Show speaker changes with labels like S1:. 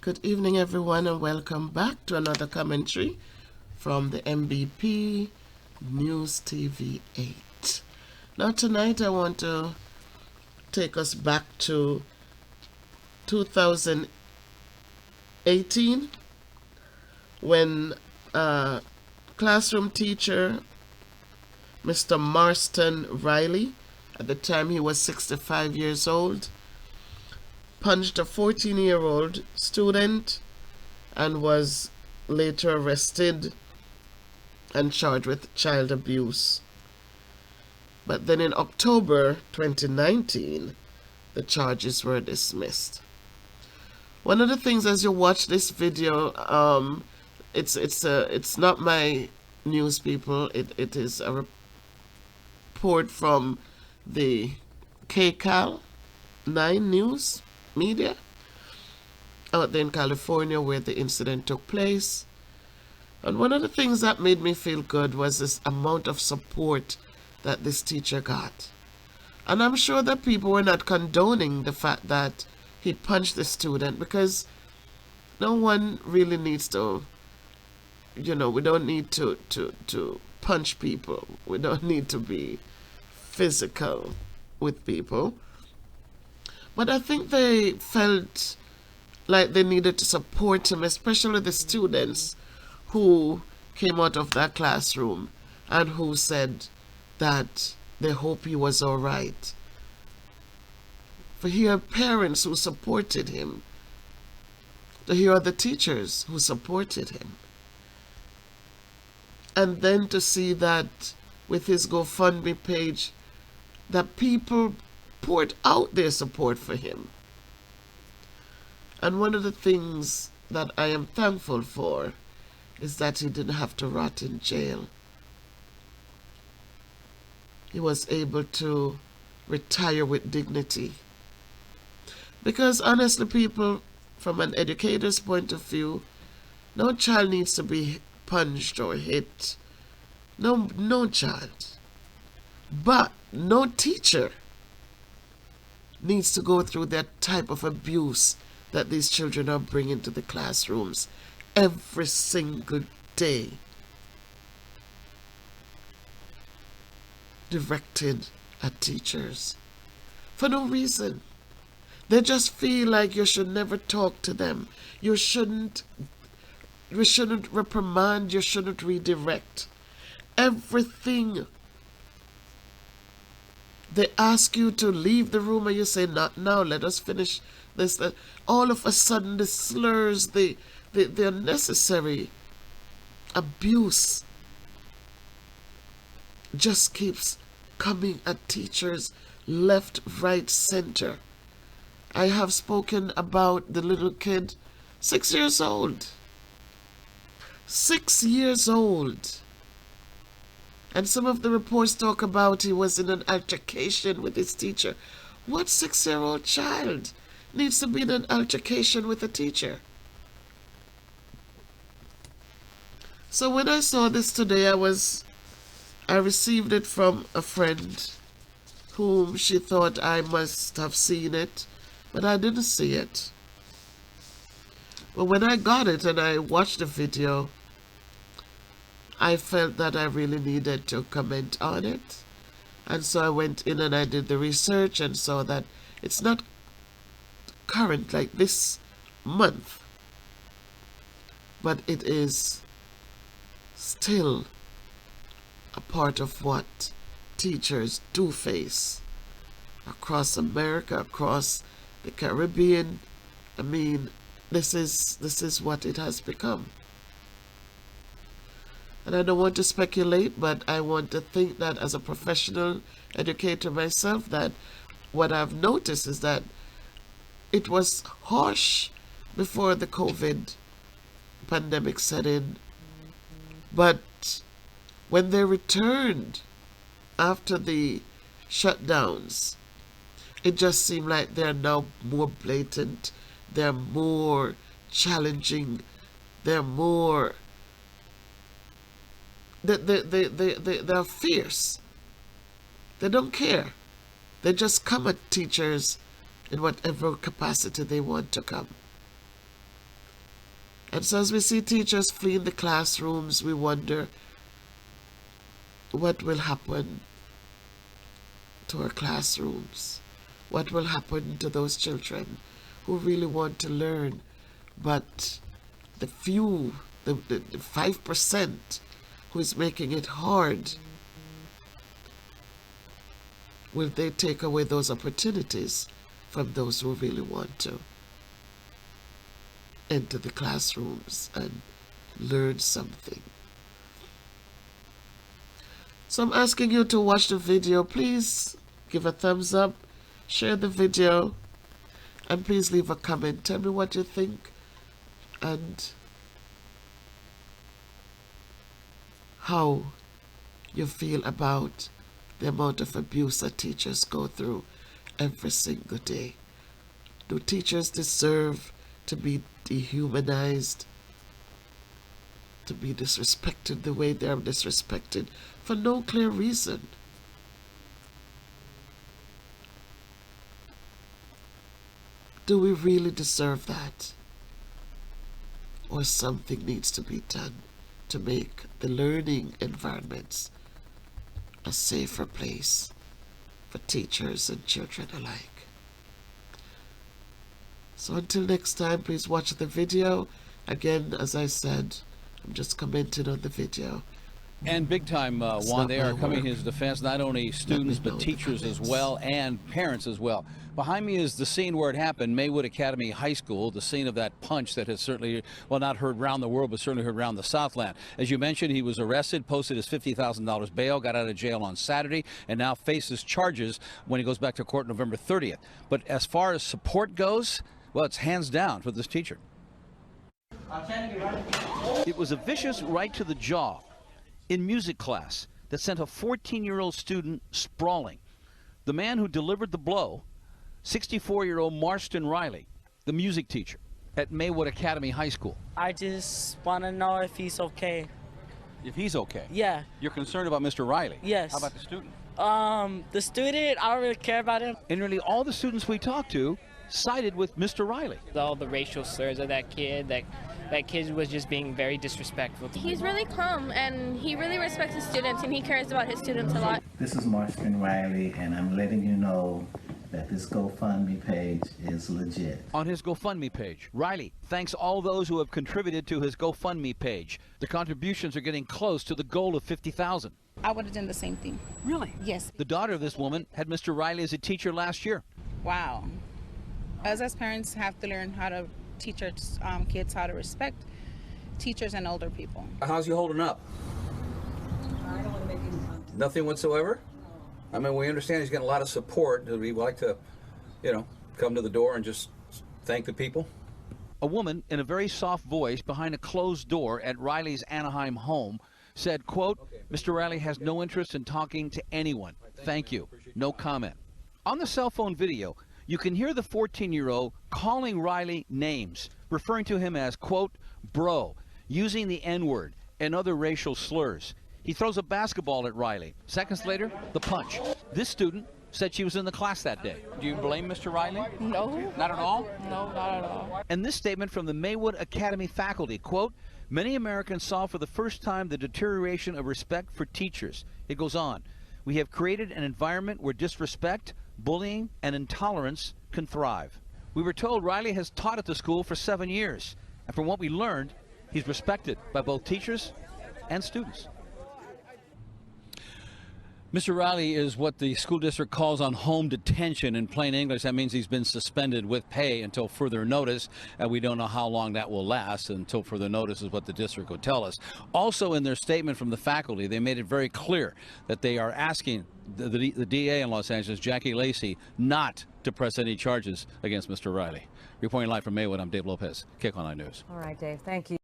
S1: Good evening, everyone, and welcome back to another commentary from the MBP News TV 8. Now, tonight I want to take us back to 2018 when a classroom teacher, Mr. Marston Riley, at the time he was 65 years old, punched a 14-year-old student and was later arrested and charged with child abuse. But then in October 2019, the charges were dismissed. One of the things as you watch this video, it's not my news, people. It is a report from the KCAL 9 News media out there in California where the incident took place. And one of the things that made me feel good was this amount of support that this teacher got. And I'm sure that people were not condoning the fact that he punched the student, because no one really needs to, we don't need to punch people. We don't need to be physical with people. But I think they felt like they needed to support him, especially the students who came out of that classroom and who said that they hope he was all right. For hear parents who supported him, to hear the teachers who supported him, and then to see that with his GoFundMe page, that people poured out their support for him. And one of the things that I am thankful for is that he didn't have to rot in jail. He was able to retire with dignity. Because honestly, people, from an educator's point of view, no child needs to be punched or hit. No child. But no teacher needs to go through that type of abuse that these children are bringing to the classrooms every single day, directed at teachers for no reason. They just feel like you should never talk to them. You shouldn't reprimand, you shouldn't redirect. Everything. They ask you to leave the room and you say, not now, let us finish this. All of a sudden, the slurs, the unnecessary abuse just keeps coming at teachers left, right, center. I have spoken about the little kid, 6 years old. 6 years old. And some of the reports talk about he was in an altercation with his teacher. What 6-year-old child needs to be in an altercation with a teacher? So when I saw this today, I received it from a friend whom she thought I must have seen it, but I didn't see it. But when I got it and I watched the video, I felt that I really needed to comment on it. And so I went in and I did the research and saw that it's not current like this month, but it is still a part of what teachers do face across America, across the Caribbean. I mean, this is what it has become. And I don't want to speculate, but I want to think that as a professional educator myself, that what I've noticed is that it was harsh before the COVID pandemic set in. But when they returned after the shutdowns, it just seemed like they're now more blatant, they're more challenging, they're more... They're fierce. They don't care. They just come at teachers in whatever capacity they want to come. And so as we see teachers fleeing the classrooms, we wonder what will happen to our classrooms. What will happen to those children who really want to learn, but the few, the 5% who is making it hard, will they take away those opportunities from those who really want to enter the classrooms and learn something? So I'm asking you to watch the video. Please give a thumbs up, share the video, and please leave a comment. Tell me what you think and how you feel about the amount of abuse that teachers go through every single day. Do teachers deserve to be dehumanized, to be disrespected the way they are disrespected for no clear reason? Do we really deserve that? Or something needs to be done to make the learning environments a safer place for teachers and children alike. So until next time, please watch the video. Again, as I said, I'm just commenting on the video.
S2: And big time, Juan, they are coming to his defense, not only students, but teachers as well, and parents as well. Behind me is the scene where it happened, Maywood Academy High School, the scene of that punch that has certainly, well, not heard around the world, but certainly heard around the Southland. As you mentioned, he was arrested, posted his $50,000 bail, got out of jail on Saturday, and now faces charges when he goes back to court November 30th. But as far as support goes, well, it's hands down for this teacher. It was a vicious right to the jaw in music class that sent a 14-year-old student sprawling. The man who delivered the blow, 64-year-old Marston Riley, the music teacher at Maywood Academy High School.
S3: I just want to know if he's okay.
S2: If he's okay?
S3: Yeah.
S2: You're concerned about Mr. Riley?
S3: Yes.
S2: How about the student?
S3: The student, I don't really care about him.
S2: And nearly all the students we talked to sided with Mr. Riley.
S4: All the racial slurs of that kid, that kid was just being very disrespectful.
S5: He's really calm and he really respects his students and he cares about his students a lot.
S6: This is Marston Riley and I'm letting you know that this GoFundMe page is legit.
S2: On his GoFundMe page, Riley thanks all those who have contributed to his GoFundMe page. The contributions are getting close to the goal of $50,000.
S7: I would have done the same thing.
S2: Really?
S7: Yes.
S2: The daughter of this woman had Mr. Riley as a teacher last year.
S7: Wow. Us as parents have to learn how to teach our kids how to respect teachers and older people.
S2: How's he holding up?
S8: I don't want to make any contact.
S2: Nothing whatsoever? I mean, we understand he's getting a lot of support. Would we like to, come to the door and just thank the people? A woman in a very soft voice behind a closed door at Riley's Anaheim home said, quote, Mr. Riley has no interest in talking to anyone. Thank you. No comment. On the cell phone video, you can hear the 14-year-old calling Riley names, referring to him as, quote, bro, using the N-word and other racial slurs. He throws a basketball at Riley. Seconds later, the punch. This student said she was in the class that day. Do you blame Mr. Riley?
S7: No.
S2: Not at all?
S7: No, not at all.
S2: And this statement from the Maywood Academy faculty, quote, many Americans saw for the first time the deterioration of respect for teachers. It goes on. We have created an environment where disrespect, bullying, and intolerance can thrive. We were told Riley has taught at the school for 7 years, and from what we learned, he's respected by both teachers and students. Mr. Riley is what the school district calls on home detention. In plain English, that means he's been suspended with pay until further notice. We don't know how long that will last. Until further notice is what the district will tell us. Also, in their statement from the faculty, they made it very clear that they are asking the DA in Los Angeles, Jackie Lacey, not to press any charges against Mr. Riley. Reporting live from Maywood, I'm Dave Lopez, KCAL 9 News.
S8: All right, Dave, thank you.